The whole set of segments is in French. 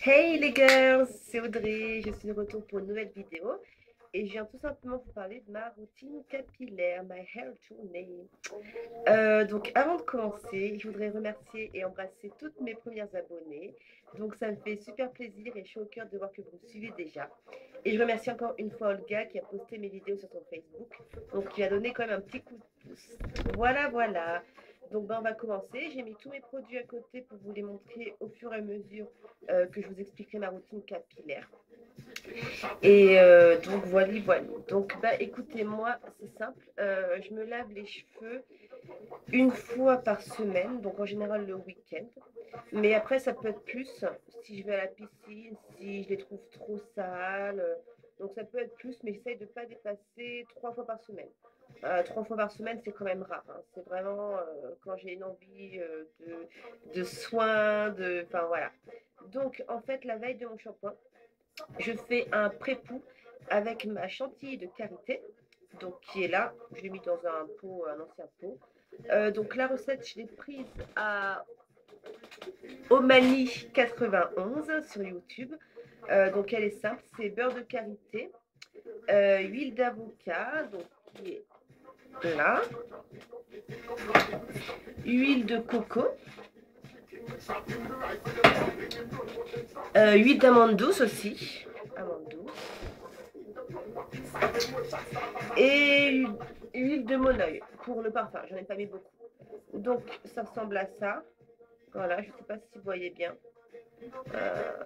Hey les girls, c'est Audrey, je suis de retour pour une nouvelle vidéo et je viens tout simplement vous parler de ma routine capillaire, my hair journey. Donc avant de commencer, je voudrais remercier et embrasser toutes mes premières abonnées. Donc ça me fait super plaisir et chaud au cœur de voir que vous me suivez déjà. Et je remercie encore une fois Olga qui a posté mes vidéos sur son Facebook, donc qui a donné quand même un petit coup de pouce. Voilà, voilà. Donc on va commencer. J'ai mis tous mes produits à côté pour vous les montrer au fur et à mesure que je vous expliquerai ma routine capillaire. Et donc voilà, voilà. Donc bah écoutez, moi c'est simple. Je me lave les cheveux une fois par semaine, donc en général le week-end. Mais après, ça peut être plus si je vais à la piscine, si je les trouve trop sales. Donc ça peut être plus, mais j'essaye de ne pas dépasser 3 fois par semaine. 3 fois par semaine, c'est quand même rare, hein. C'est vraiment quand j'ai une envie de soins, enfin voilà. Donc en fait, la veille de mon shampoing, je fais un pré-poux avec ma chantilly de karité, donc qui est là. Je l'ai mis dans un pot, un ancien pot. Donc la recette, je l'ai prise à Omani 91 sur YouTube. Donc elle est simple, c'est beurre de karité, huile d'avocat, donc qui est là, huile de coco, huile d'amande douce aussi, amande douce, et huile de monoeil pour le parfum. J'en ai pas mis beaucoup. Donc ça ressemble à ça. Voilà, je ne sais pas si vous voyez bien. Euh,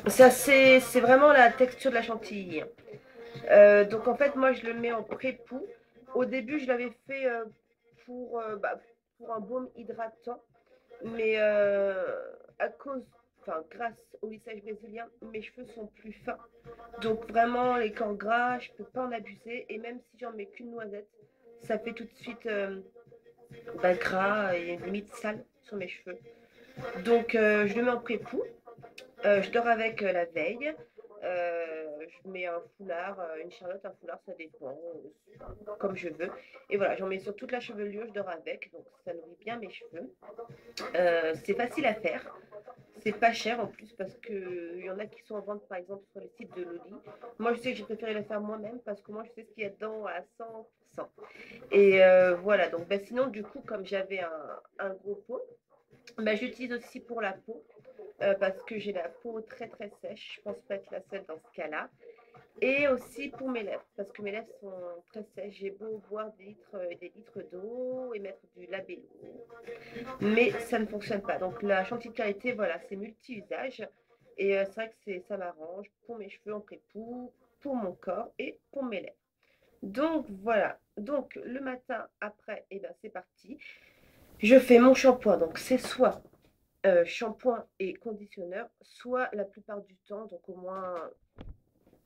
Ça c'est vraiment la texture de la chantilly, hein. Donc en fait, moi, je le mets en pré-poux. Au début, je l'avais fait pour un baume hydratant, mais à cause, enfin, grâce au lissage brésilien, mes cheveux sont plus fins. Donc vraiment, les corps gras, je peux pas en abuser. Et même si j'en mets qu'une noisette, ça fait tout de suite gras et limite sale sur mes cheveux. Donc je le mets en pré-poux. Je dors avec la veille. Je mets un foulard, une charlotte, un foulard, ça dépend, comme je veux. Et voilà, j'en mets sur toute la chevelure, je dors avec, donc ça nourrit bien mes cheveux. C'est facile à faire, c'est pas cher en plus parce qu'il y en a qui sont en vente par exemple sur les sites de Loli. Moi je sais que j'ai préféré le faire moi-même parce que moi je sais ce qu'il y a dedans à 100%. Et voilà, donc sinon du coup comme j'avais un gros pot, j'utilise aussi pour la peau parce que j'ai la peau très très sèche. Je pense pas être la seule dans ce cas-là. Et aussi pour mes lèvres, parce que mes lèvres sont très sèches. J'ai beau boire des litres d'eau et mettre du labello, mais ça ne fonctionne pas. Donc la chantilly de karité, voilà, c'est multi-usage. Et c'est vrai que ça m'arrange pour mes cheveux en pré-poux, pour mon corps et pour mes lèvres. Donc voilà. Donc le matin après, et ben, c'est parti. Je fais mon shampoing. Donc c'est soit shampoing et conditionneur, soit la plupart du temps, donc au moins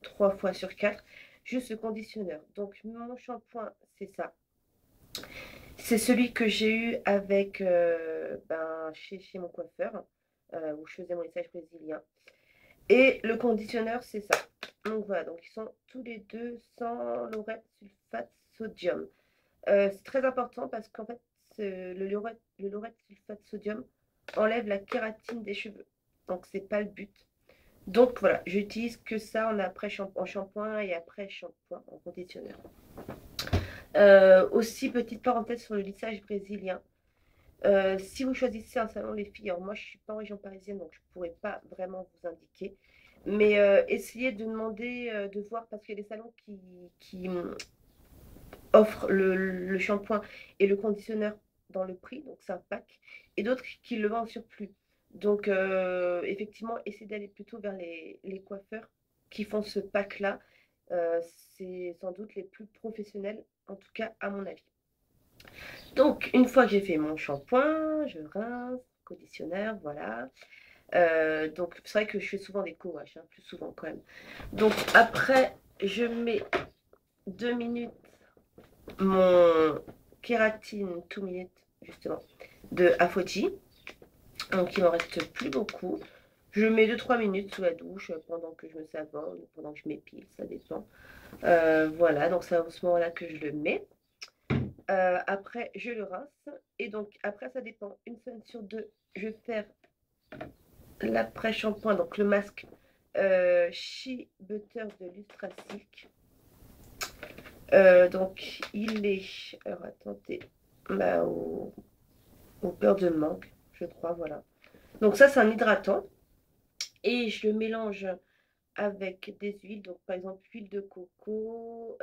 3 fois sur 4, juste le conditionneur. Donc mon shampoing, c'est ça. C'est celui que j'ai eu avec chez mon coiffeur, où je faisais mon lissage brésilien. Et le conditionneur, c'est ça. Donc voilà, donc ils sont tous les deux sans laurette sulfate sodium. C'est très important parce qu'en fait, le laurette sulfate sodium enlève la kératine des cheveux. Donc c'est pas le but. Donc voilà, j'utilise que ça en shampoing et après shampoing en conditionneur. Aussi, petite parenthèse sur le lissage brésilien. Si vous choisissez un salon, les filles, alors moi je ne suis pas en région parisienne, donc je ne pourrais pas vraiment vous indiquer. Mais essayez de demander, de voir, parce qu'il y a des salons qui offrent le shampoing et le conditionneur dans le prix, donc c'est un pack, et d'autres qui le vendent sur plus. Donc effectivement, essayez d'aller plutôt vers les coiffeurs qui font ce pack-là. C'est sans doute les plus professionnels, en tout cas à mon avis. Donc, une fois que j'ai fait mon shampoing, je rince, conditionneur, voilà. Donc, c'est vrai que je fais souvent des co-wash, hein, plus souvent quand même. Donc, après, je mets 2 minutes mon kératine 2 minutes, justement, de Aphoti. Donc, il m'en reste plus beaucoup. Je mets 2-3 minutes sous la douche pendant que je me savonne, pendant que je m'épile, ça dépend. Voilà, donc c'est à ce moment-là que je le mets. Après, je le rince. Et donc, après, ça dépend. Une semaine sur deux, je vais faire l'après-shampoing, donc le masque Shea Butter de l'Ultra Silk. Donc il est, alors attendez, bah, au beurre de mangue, je crois, voilà. Donc ça c'est un hydratant et je le mélange avec des huiles, donc par exemple huile de coco,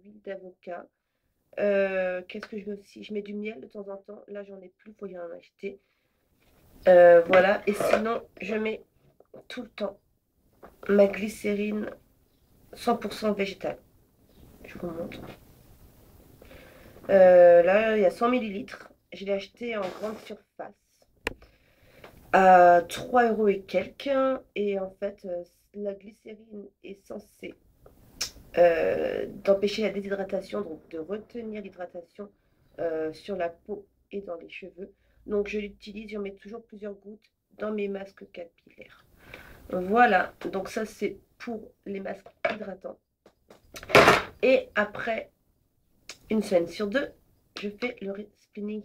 huile d'avocat. Qu'est-ce que je mets aussi? Je mets du miel de temps en temps. Là j'en ai plus, il faut y en acheter. Voilà, et sinon je mets tout le temps ma glycérine 100% végétale. Je vous montre. Là, il y a 100 millilitres. Je l'ai acheté en grande surface à 3 euros et quelques. Et en fait, la glycérine est censée d'empêcher la déshydratation, donc de retenir l'hydratation sur la peau et dans les cheveux. Donc je l'utilise, j'en mets toujours plusieurs gouttes dans mes masques capillaires. Voilà, donc ça c'est pour les masques hydratants. Et après une semaine sur deux, je fais le spinning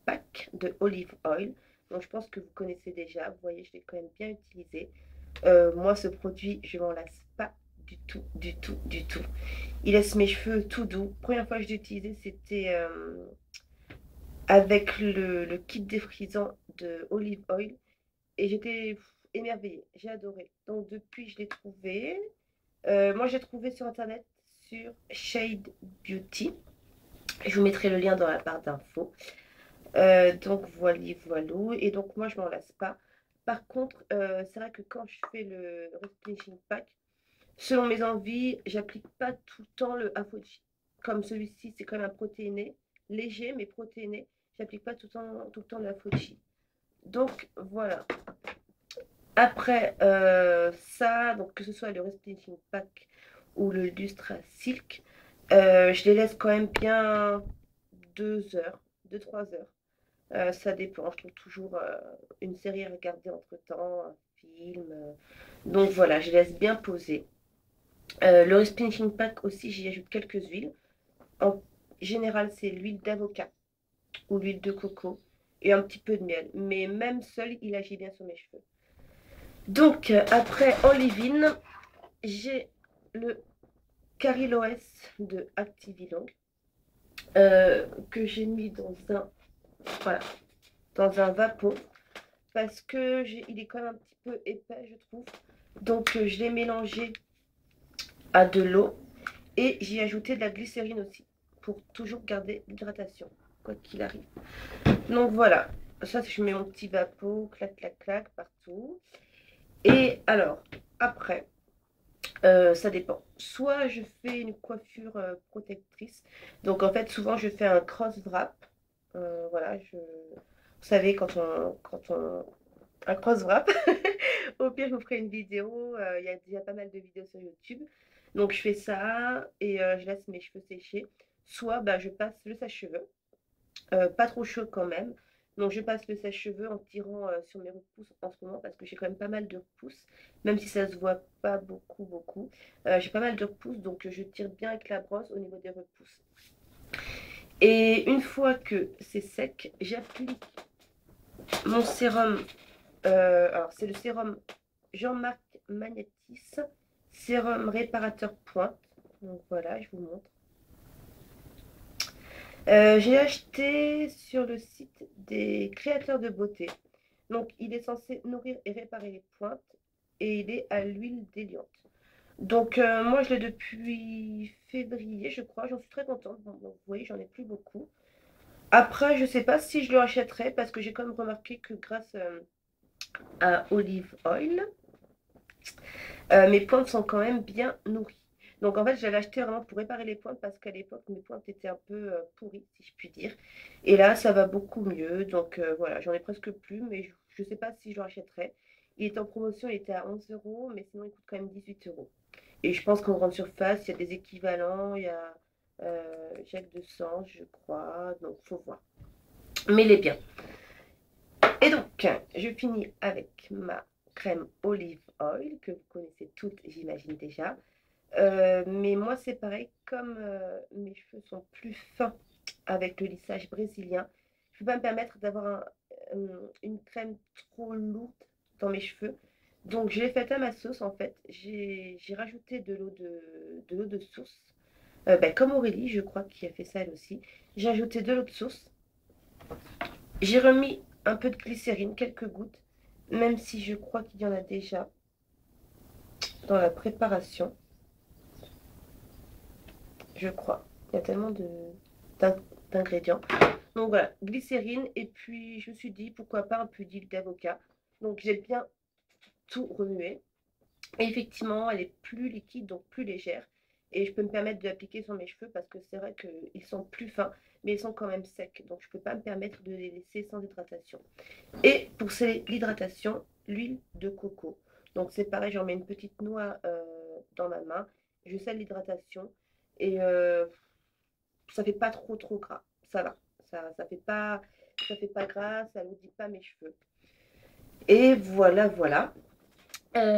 pack de olive oil. Donc je pense que vous connaissez déjà, vous voyez, je l'ai quand même bien utilisé. Moi ce produit, je m'en lasse pas du tout, du tout, du tout. Il laisse mes cheveux tout doux. Première fois que je l'ai utilisé, c'était avec le kit défrisant de olive oil. Et j'étais émerveillée, j'ai adoré. Donc depuis, je l'ai trouvé. Moi, j'ai trouvé sur internet sur Shade Beauty. Je vous mettrai le lien dans la barre d'infos. Donc voilà, voilà. Et donc moi, je m'en lasse pas. Par contre, c'est vrai que quand je fais le Replenishing Pack, selon mes envies, j'applique pas tout le temps le Afoji. Comme celui-ci, c'est quand même un protéiné, léger mais protéiné. J'applique pas tout le temps le Afoji. Donc voilà. Après ça, donc que ce soit le Replenishing Pack ou le Lustra Silk, je les laisse quand même bien 2 heures, 2-3 heures. Ça dépend, je trouve toujours une série à regarder entre-temps, un film. Donc voilà, je laisse bien poser. Le Replenishing Pack aussi, j'y ajoute quelques huiles. En général, c'est l'huile d'avocat ou l'huile de coco et un petit peu de miel. Mais même seul, il agit bien sur mes cheveux. Donc, après en leave-in, j'ai le Cariloès de Activilong que j'ai mis voilà, dans un vapeau parce que il est quand même un petit peu épais, je trouve. Donc, je l'ai mélangé à de l'eau et j'y ai ajouté de la glycérine aussi pour toujours garder l'hydratation, quoi qu'il arrive. Donc, voilà. Ça, je mets mon petit vapeau, clac, clac, clac, partout. Et alors, après, ça dépend. Soit je fais une coiffure protectrice. Donc en fait, souvent je fais un cross wrap. Voilà, vous savez, un cross wrap. Au pire, je vous ferai une vidéo. Il y a déjà pas mal de vidéos sur YouTube. Donc je fais ça et je laisse mes cheveux sécher. Soit bah, je passe le sèche-cheveux. Pas trop chaud quand même. Donc je passe le sèche-cheveux en tirant sur mes repousses en ce moment parce que j'ai quand même pas mal de repousses, même si ça se voit pas beaucoup, beaucoup. J'ai pas mal de repousses, donc je tire bien avec la brosse au niveau des repousses. Et une fois que c'est sec, j'applique mon sérum. Alors c'est le sérum Jean-Marc Magnétis, sérum réparateur pointe. Donc voilà, je vous montre. J'ai acheté sur le site des créateurs de beauté. Donc, il est censé nourrir et réparer les pointes et il est à l'huile d'éliante. Donc, moi, je l'ai depuis février, je crois. J'en suis très contente. Bon, donc, vous voyez, j'en ai plus beaucoup. Après, je ne sais pas si je le rachèterai parce que j'ai quand même remarqué que grâce à Olive Oil, mes pointes sont quand même bien nourries. Donc en fait, j'avais acheté vraiment pour réparer les pointes parce qu'à l'époque, mes pointes étaient un peu pourries, si je puis dire. Et là, ça va beaucoup mieux. Donc voilà, j'en ai presque plus, mais je ne sais pas si je le rachèterai. Il était en promotion, il était à 11 euros, mais sinon il coûte quand même 18 euros. Et je pense qu'en grande surface, il y a des équivalents, il y a Jacques de Sang, je crois. Donc faut voir. Mais il est bien. Et donc, je finis avec ma crème olive oil, que vous connaissez toutes, j'imagine déjà. Mais moi, c'est pareil, comme mes cheveux sont plus fins avec le lissage brésilien, je ne peux pas me permettre d'avoir une crème trop lourde dans mes cheveux. Donc je l'ai fait à ma sauce en fait. J'ai rajouté de l'eau de source. Comme Aurélie, je crois, qui a fait ça elle aussi. J'ai ajouté de l'eau de source. J'ai remis un peu de glycérine, quelques gouttes, même si je crois qu'il y en a déjà dans la préparation. Je crois. Il y a tellement d'ingrédients. Donc voilà, glycérine. Et puis je me suis dit, pourquoi pas un peu d'huile d'avocat. Donc j'ai bien tout remué. Et effectivement, elle est plus liquide, donc plus légère. Et je peux me permettre de l'appliquer sur mes cheveux parce que c'est vrai qu'ils sont plus fins, mais ils sont quand même secs. Donc je ne peux pas me permettre de les laisser sans hydratation. Et pour l'hydratation, l'huile de coco. Donc c'est pareil, j'en mets une petite noix dans ma main. Je sale l'hydratation. Et ça fait pas trop gras. Ça va. Ça fait pas gras, ça ne dit pas mes cheveux. Et voilà, voilà.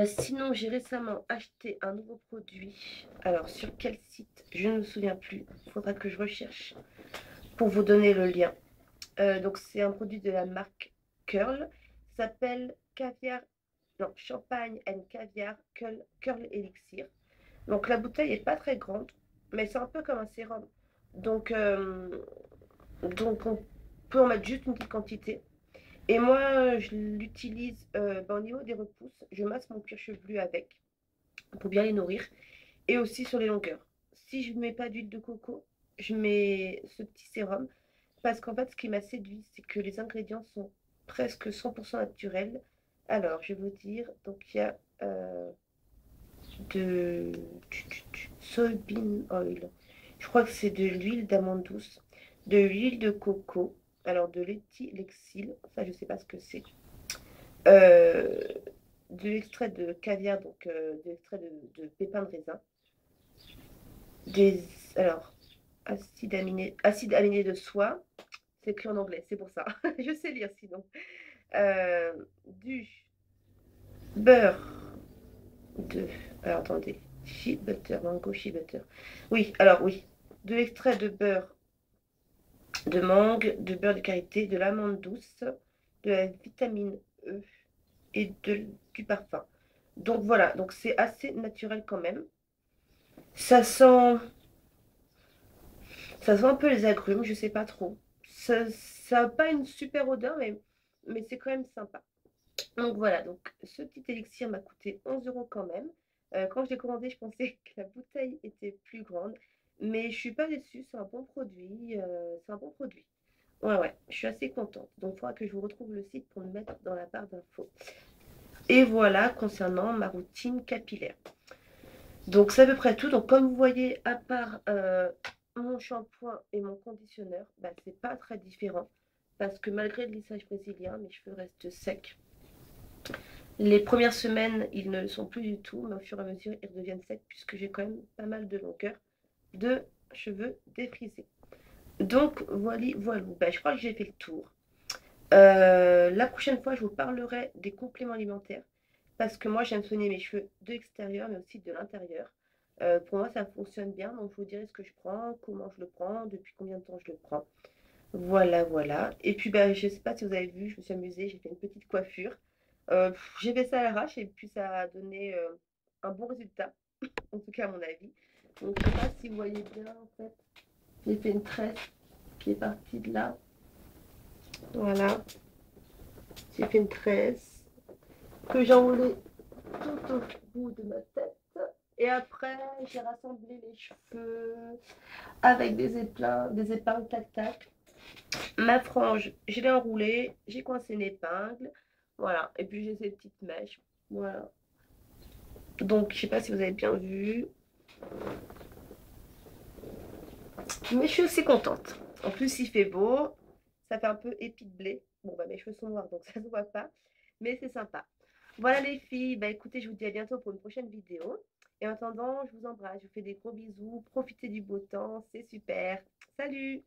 Sinon, j'ai récemment acheté un nouveau produit. Alors, sur quel site? Je ne me souviens plus. Il faudra que je recherche pour vous donner le lien. Donc, c'est un produit de la marque Curl. Ça s'appelle Caviar, non, Champagne and Caviar Curl Elixir. Donc, la bouteille n'est pas très grande, mais c'est un peu comme un sérum. Donc, on peut en mettre juste une petite quantité. Et moi, je l'utilise au niveau des repousses. Je masse mon cuir chevelu avec pour bien les nourrir. Et aussi sur les longueurs. Si je ne mets pas d'huile de coco, je mets ce petit sérum. Parce qu'en fait, ce qui m'a séduit, c'est que les ingrédients sont presque 100% naturels. Alors, je vais vous dire, donc il y a de soybean oil. Je crois que c'est de l'huile d'amande douce, de l'huile de coco, alors de l'éthylexile, ça je sais pas ce que c'est, euh, de l'extrait de caviar, donc de l'extrait de pépins de raisin, des alors acide aminé de soie, c'est écrit en anglais, c'est pour ça, je sais lire sinon, du beurre de, alors attendez, shea butter, mango shea butter, oui, alors oui, de l'extrait de beurre de mangue, de beurre de karité, de l'amande douce, de la vitamine E et du parfum. Donc voilà, donc c'est assez naturel quand même. Ça sent, ça sent un peu les agrumes, je sais pas trop. Ça n'a pas une super odeur, mais c'est quand même sympa. Donc voilà, donc ce petit élixir m'a coûté 11 euros quand même. Quand je l'ai commandé, je pensais que la bouteille était plus grande, mais je suis pas déçue, c'est un bon produit. C'est un bon produit. Ouais, ouais, je suis assez contente. Donc il faudra que je vous retrouve le site pour le mettre dans la barre d'infos. Et voilà concernant ma routine capillaire. Donc c'est à peu près tout. Donc comme vous voyez, à part mon shampoing et mon conditionneur, c'est pas très différent. Parce que malgré le lissage brésilien, mes cheveux restent secs. Les premières semaines, ils ne le sont plus du tout, mais au fur et à mesure, ils redeviennent secs puisque j'ai quand même pas mal de longueur de cheveux défrisés. Donc voilà, voilà. Je crois que j'ai fait le tour. La prochaine fois, je vous parlerai des compléments alimentaires parce que moi, j'aime soigner mes cheveux de l'extérieur, mais aussi de l'intérieur. Pour moi, ça fonctionne bien, donc je vous dirai ce que je prends, comment je le prends, depuis combien de temps je le prends. Voilà, voilà. Et puis, je ne sais pas si vous avez vu, je me suis amusée, j'ai fait une petite coiffure. J'ai fait ça à l'arrache et puis ça a donné un bon résultat, en tout cas à mon avis. Donc, je ne sais pas si vous voyez bien, en fait, j'ai fait une tresse qui est partie de là. Voilà. J'ai fait une tresse que j'ai enroulée tout au bout de ma tête. Et après, j'ai rassemblé les cheveux avec des épingles tac-tac. Ma frange, je l'ai enroulée, j'ai coincé une épingle. Voilà. Et puis j'ai ces petites mèches. Voilà. Donc, je sais pas si vous avez bien vu. Mais je suis aussi contente. En plus, il fait beau. Ça fait un peu épi de blé. Bon, mes cheveux sont noirs, donc ça se voit pas. Mais c'est sympa. Voilà les filles. Écoutez, je vous dis à bientôt pour une prochaine vidéo. Et en attendant, je vous embrasse. Je vous fais des gros bisous. Profitez du beau temps. C'est super. Salut!